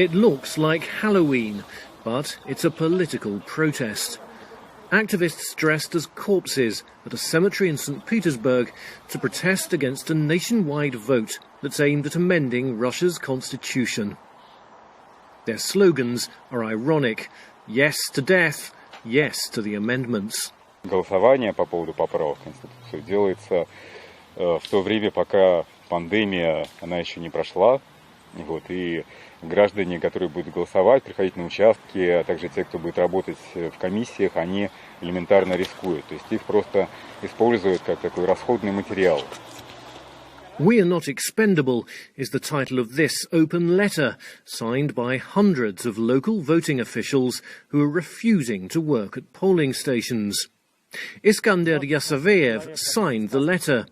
It looks like Halloween, but it's a political protest. Activists dressed as corpses at a cemetery in St. Petersburg to protest against a nationwide vote that's aimed at amending Russia's constitution. Their slogans are ironic. Yes to death, yes to the amendments. Голосование по поводу поправок в Конституцию делается в то время, пока пандемия, она еще не прошла. И граждане, которые будут голосовать, приходить на участки, а также те, кто будет работать в комиссиях, они элементарно рискуют. То есть их просто используют как такой расходный материал. We are not expendable is the title of this open letter, signed by hundreds of local voting officials who are refusing to work at polling stations. Iskander Yasaveyev signed the letter.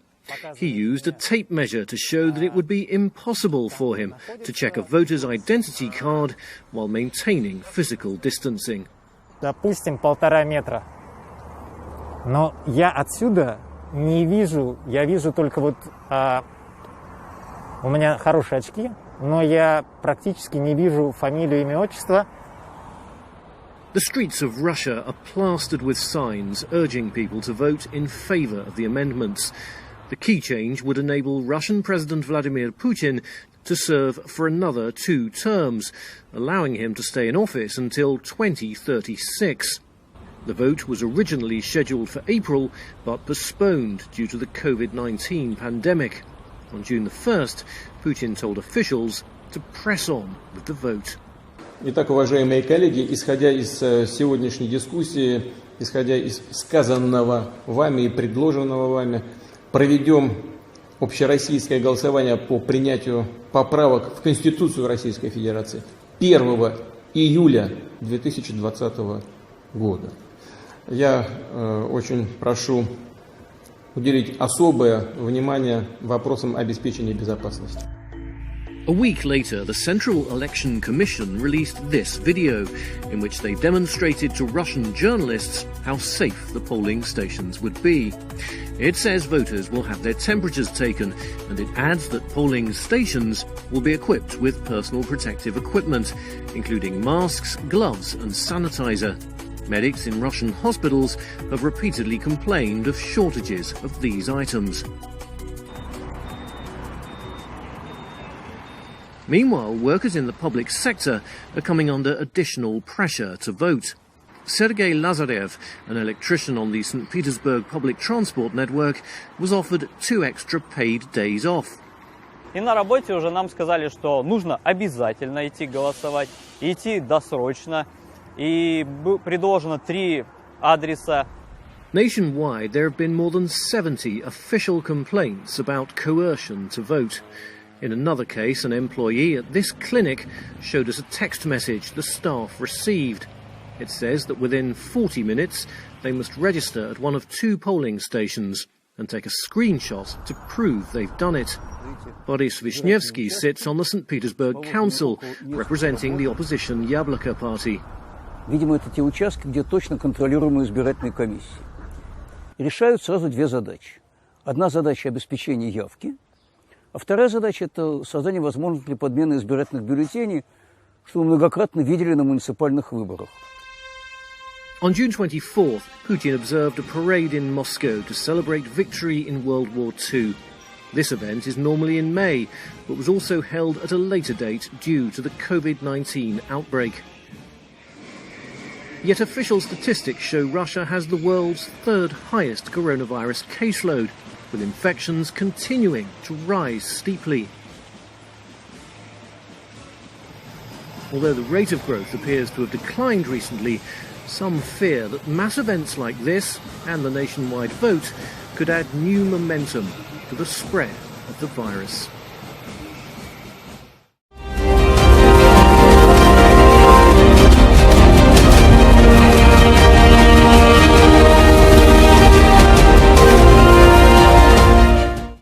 He used a tape measure to show that it would be impossible for him to check a voter's identity card while maintaining physical distancing. Допустим, 1,5 метра. Но я отсюда не вижу, я вижу только вот... у меня хорошие очки, но я практически не вижу фамилию, имя, отчество. The streets of Russia are plastered with signs urging people to vote in favour of the amendments. The key change would enable Russian President Vladimir Putin to serve for another 2 terms, allowing him to stay in office until 2036. The vote was originally scheduled for April, but postponed due to the COVID-19 pandemic. On June the 1st, Putin told officials to press on with the vote. Итак, уважаемые коллеги, исходя из сегодняшней дискуссии, исходя из сказанного вами и предложенного вами, проведем общероссийское голосование по принятию поправок в Конституцию Российской Федерации 1 июля 2020 года. Я очень прошу уделить особое внимание вопросам обеспечения безопасности. A week later, the Central Election Commission released this video, in which they demonstrated to Russian journalists how safe the polling stations would be. It says voters will have their temperatures taken, and it adds that polling stations will be equipped with personal protective equipment, including masks, gloves and sanitizer. Medics in Russian hospitals have repeatedly complained of shortages of these items. Meanwhile, workers in the public sector are coming under additional pressure to vote. Sergei Lazarev, an electrician on the St. Petersburg public transport network, was offered 2 extra paid days off. И на работе уже нам сказали, что нужно обязательно идти голосовать, идти досрочно, и предложено 3 адреса. Nationwide, there have been more than 70 official complaints about coercion to vote. In another case, an employee at this clinic showed us a text message the staff received. It says that within 40 minutes, they must register at one of 2 polling stations and take a screenshot to prove they've done it. Boris Vishnevsky sits on the St. Petersburg Council, representing the opposition Yabloko party. Видимо, это те участки, где точно контролируемые избирательные комиссии. Решают сразу 2 задачи. Одна задача – обеспечение явки, а вторая задача – это создание возможности для подмены избирательных бюллетеней, что мы многократно видели на муниципальных выборах. On June 24th, Putin observed a parade in Moscow to celebrate victory in World War II. This event is normally in May, but was also held at a later date due to the COVID-19 outbreak. Yet official statistics show Russia has the world's 3rd highest coronavirus caseload, with infections continuing to rise steeply. Although the rate of growth appears to have declined recently, some fear that mass events like this and the nationwide vote could add new momentum to the spread of the virus.